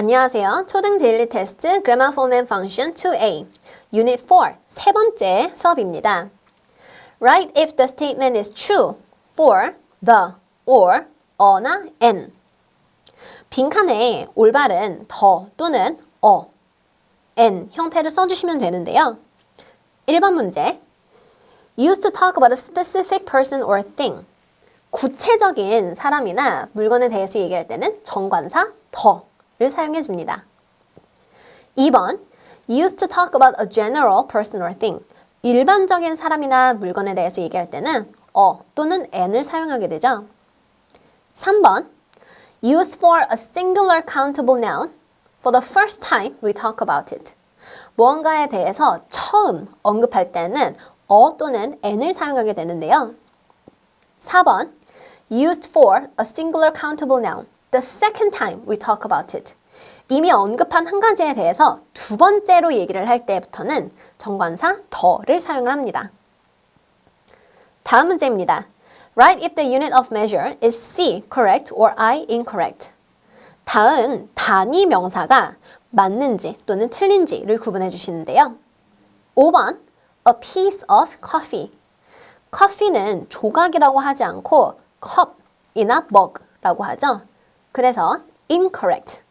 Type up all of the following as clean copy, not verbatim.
안녕하세요. 초등 데일리 테스트 Grammar Form and Function 2A Unit 4 세 번째 수업입니다. Write if the statement is true for the, or, 어나 an. 빈칸에 올바른 더 또는 an 형태를 써주시면 되는데요. 1번 문제 Used to talk about a specific person or thing. 구체적인 사람이나 물건에 대해서 얘기할 때는 정관사 더를 사용해 줍니다. 2번 Used to talk about a general person or thing. 일반적인 사람이나 물건에 대해서 얘기할 때는 또는 an을 사용하게 되죠. 3번 Used for a singular countable noun. For the first time we talk about it. 무언가에 대해서 처음 언급할 때는 또는 an을 사용하게 되는데요. 4번 Used for a singular countable noun. The second time we talk about it. 이미 언급한 한 가지에 대해서 두 번째로 얘기를 할 때부터는 정관사 더를 사용을 합니다. 다음 문제입니다. Write if the unit of measure is C correct or I incorrect. 다음 단위 명사가 맞는지 또는 틀린지를 구분해 주시는데요. 5번 A piece of coffee. 커피는 조각이라고 하지 않고 컵이나 mug라고 하죠. 그래서 incorrect.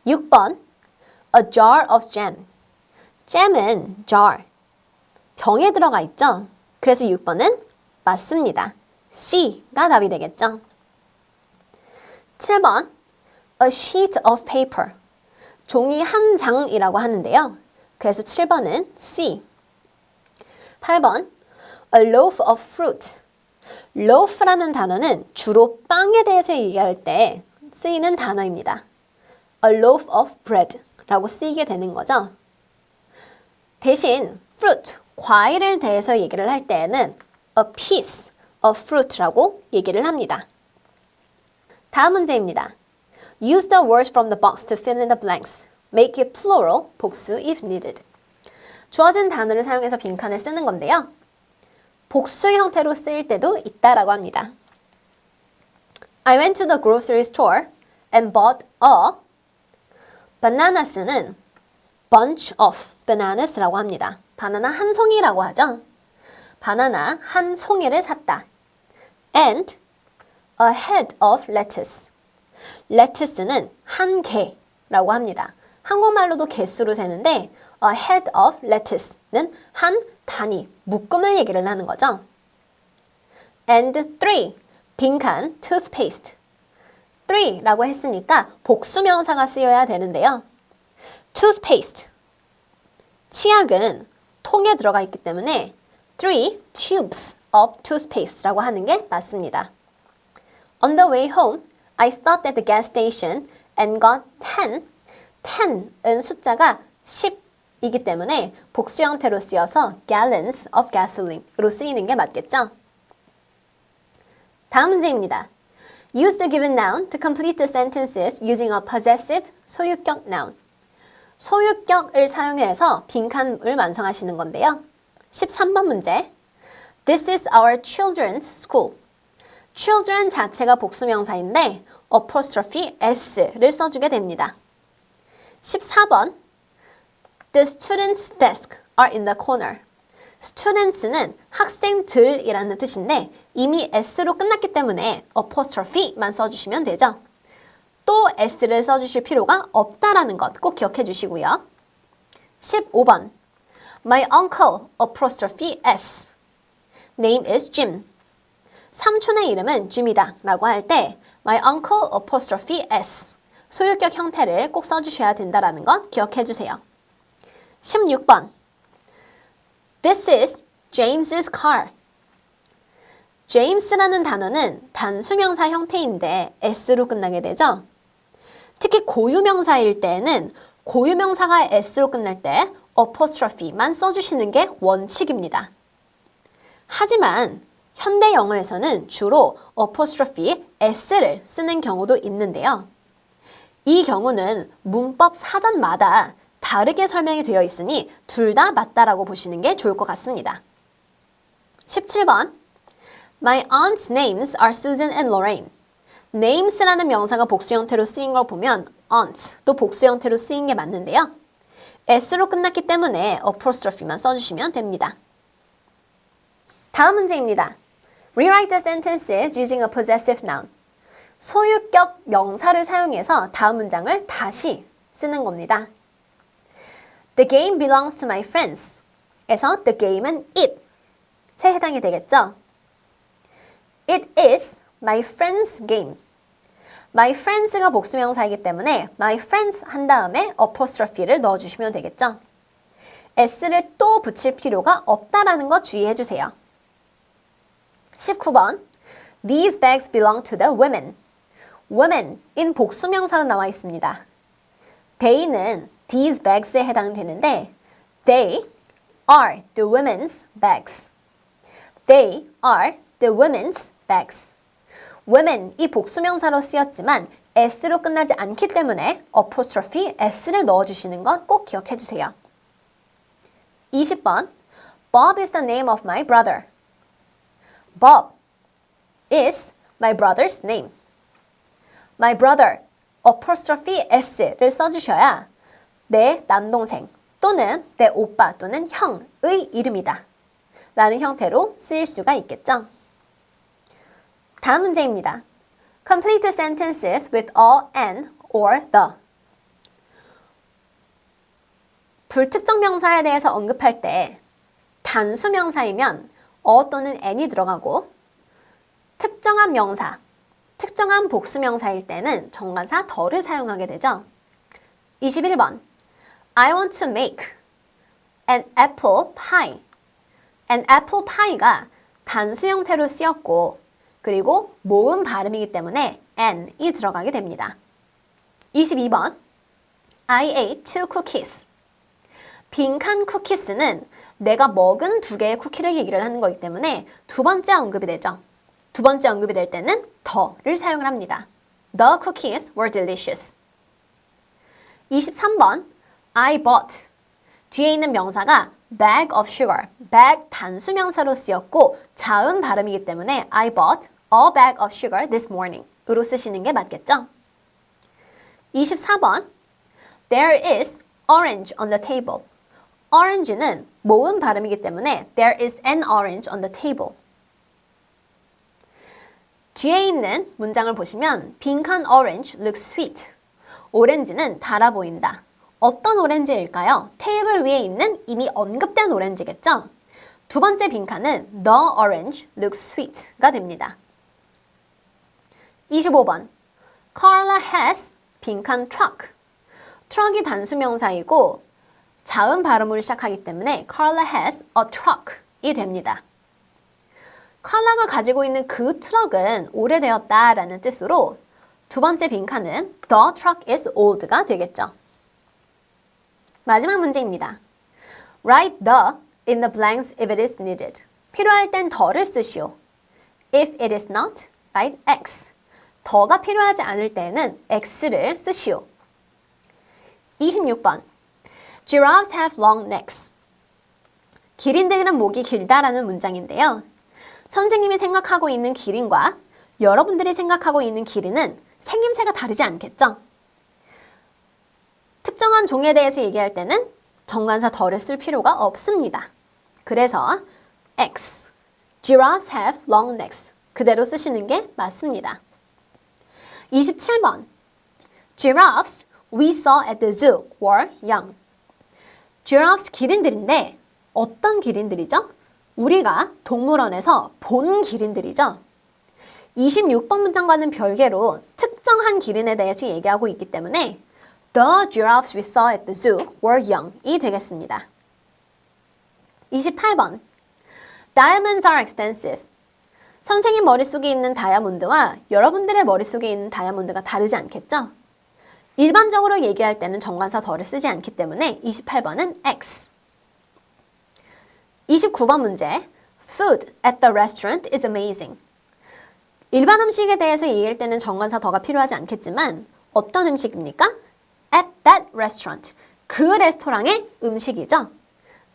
6번 A jar of jam. jam은 jar, 병에 들어가 있죠. 그래서 6번은 맞습니다. C가 답이 되겠죠. 7번 A sheet of paper. 종이 한 장이라고 하는데요. 그래서 7번은 C. 8번 A loaf of fruit. loaf라는 단어는 주로 빵에 대해서 얘기할 때 쓰이는 단어입니다. A loaf of bread 라고 쓰이게 되는 거죠. 대신 fruit, 과일에 대해서 얘기를 할 때에는 a piece of fruit라고 얘기를 합니다. 다음 문제입니다. Use the words from the box to fill in the blanks. Make it plural, 복수 if needed. 주어진 단어를 사용해서 빈칸을 쓰는 건데요. 복수 형태로 쓰일 때도 있다라고 합니다. I went to the grocery store and bought a bananas는 bunch of bananas라고 합니다. 바나나 한 송이라고 하죠. 바나나 한 송이를 샀다. And a head of lettuce. lettuce는 한 개라고 합니다. 한국말로도 개수로 세는데 a head of lettuce는 한 단위, 묶음을 얘기를 하는 거죠. And 3, 빈칸, toothpaste. 3라고 했으니까 복수명사가 쓰여야 되는데요. toothpaste, 치약은 통에 들어가 있기 때문에 3 tubes of toothpaste라고 하는 게 맞습니다. On the way home, I stopped at the gas station and got 10. 10은 숫자가 10이기 때문에 복수 형태로 쓰여서 gallons of gasoline으로 쓰이는 게 맞겠죠? 다음 문제입니다. Use the given noun to complete the sentences using a possessive 소유격 noun. 소유격을 사용해서 빈칸을 완성하시는 건데요. 13번 문제. This is our children's school. children 자체가 복수명사인데 apostrophe s를 써주게 됩니다. 14번 The students' desks are in the corner. students는 학생들이라는 뜻인데 이미 s로 끝났기 때문에 apostrophe만 써주시면 되죠. 또 s를 써주실 필요가 없다라는 것 꼭 기억해 주시고요. 15번 My uncle apostrophe s. Name is Jim. 삼촌의 이름은 Jim이다 라고 할 때 My uncle apostrophe s. 소유격 형태를 꼭 써주셔야 된다는 것 기억해 주세요. 16번 This is James's car. James라는 단어는 단수명사 형태인데 s로 끝나게 되죠. 특히 고유명사일 때에는 고유명사가 s로 끝날 때 apostrophe만 써주시는 게 원칙입니다. 하지만 현대 영어에서는 주로 apostrophe s를 쓰는 경우도 있는데요. 이 경우는 문법 사전마다 다르게 설명이 되어 있으니 둘 다 맞다라고 보시는 게 좋을 것 같습니다. 17번 My aunt's names are Susan and Lorraine. names라는 명사가 복수 형태로 쓰인 걸 보면 aren't 도 복수 형태로 쓰인 게 맞는데요. s로 끝났기 때문에 apostrophe만 써주시면 됩니다. 다음 문제입니다. Rewrite the sentences using a possessive noun. 소유격 명사를 사용해서 다음 문장을 다시 쓰는 겁니다. The game belongs to my friends. 에서 the game은 it에 해당이 되겠죠. It is my friend's game. My friends가 복수명사이기 때문에 my friends 한 다음에 apostrophe를 넣어주시면 되겠죠. s를 또 붙일 필요가 없다라는 거 주의해 주세요. 19번 These bags belong to the women. women인 복수명사로 나와 있습니다. they는 these bags에 해당되는데 they are the women's bags. They are the women's bags. women 이 복수명사로 쓰였지만 s로 끝나지 않기 때문에 apostrophe s를 넣어주시는 건 꼭 기억해 주세요. 20번 Bob is the name of my brother. Bob is my brother's name. My brother apostrophe s를 써주셔야 내 남동생 또는 내 오빠 또는 형의 이름이다 라는 형태로 쓰일 수가 있겠죠. 다음 문제입니다. Complete the sentences with a, an, or the. 불특정 명사에 대해서 언급할 때 단수 명사이면 a 또는 an이 들어가고 특정한 명사, 특정한 복수 명사일 때는 정관사 the를 사용하게 되죠. 21번 I want to make an apple pie. an apple pie가 단수 형태로 쓰였고 그리고 모음 발음이기 때문에 an이 들어가게 됩니다. 22번 I ate 2 cookies. 빈칸 쿠키스는 내가 먹은 2개의 쿠키를 얘기를 하는 거기 때문에 두 번째 언급이 되죠. 두 번째 언급이 될 때는 the를 사용을 합니다. The cookies were delicious. 23번 I bought. 뒤에 있는 명사가 bag of sugar. bag 단수 명사로 쓰였고 자음 발음이기 때문에 I bought a bag of sugar this morning 으로 쓰시는 게 맞겠죠? 24번 There is orange on the table. orange는 모음 발음이기 때문에 There is an orange on the table. 뒤에 있는 문장을 보시면 빈칸 orange looks sweet. 오렌지는 달아 보인다. 어떤 오렌지일까요? 테이블 위에 있는 이미 언급된 오렌지겠죠? 두 번째 빈칸은 The orange looks sweet가 됩니다. 25번 Carla has 빈칸 truck. truck이 단수명사이고 자음 발음으로 시작하기 때문에 Carla has a truck이 됩니다. 칼라가 가지고 있는 그 트럭은 오래되었다라는 뜻으로 두 번째 빈칸은 The truck is old가 되겠죠. 마지막 문제입니다. Write the in the blanks if it is needed. 필요할 땐 the를 쓰시오. If it is not, write x. the가 필요하지 않을 때는 x를 쓰시오. 26번 Giraffes have long necks. 기린들은 목이 길다라는 문장인데요. 선생님이 생각하고 있는 기린과 여러분들이 생각하고 있는 기린은 생김새가 다르지 않겠죠? 특정한 종에 대해서 얘기할 때는 정관사 the를 쓸 필요가 없습니다. 그래서 X, Giraffes have long necks 그대로 쓰시는 게 맞습니다. 27번 Giraffes we saw at the zoo were young. Giraffes 기린들인데 어떤 기린들이죠? 우리가 동물원에서 본 기린들이죠. 26번 문장과는 별개로 특정한 기린에 대해서 얘기하고 있기 때문에 The giraffes we saw at the zoo were young이 되겠습니다. 28번 Diamonds are expensive. 선생님 머릿속에 있는 다이아몬드와 여러분들의 머릿속에 있는 다이아몬드가 다르지 않겠죠? 일반적으로 얘기할 때는 정관사 the를 쓰지 않기 때문에 28번은 X. 29번 문제 Food at the restaurant is amazing. 일반 음식에 대해서 얘기할 때는 정관사 the가 필요하지 않겠지만 어떤 음식입니까? At that restaurant. 그 레스토랑의 음식이죠.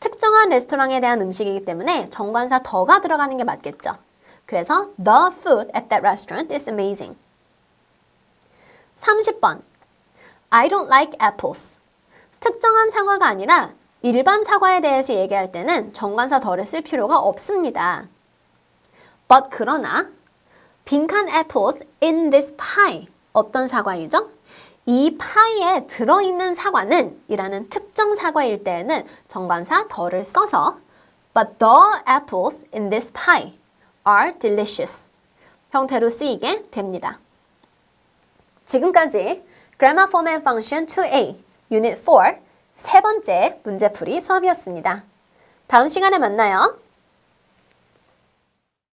특정한 레스토랑에 대한 음식이기 때문에 정관사 the가 들어가는 게 맞겠죠. 그래서 The food at that restaurant is amazing. 30번. I don't like apples. 특정한 사과가 아니라 일반 사과에 대해서 얘기할 때는 정관사 더를 쓸 필요가 없습니다. But 그러나 빈칸 apples in this pie. 어떤 사과이죠? 이 파이에 들어있는 사과는 이라는 특정 사과일 때에는 정관사 더를 써서 But the apples in this pie are delicious. 형태로 쓰이게 됩니다. 지금까지 Grammar Form and Function 2A Unit 4 세 번째 문제풀이 수업이었습니다. 다음 시간에 만나요.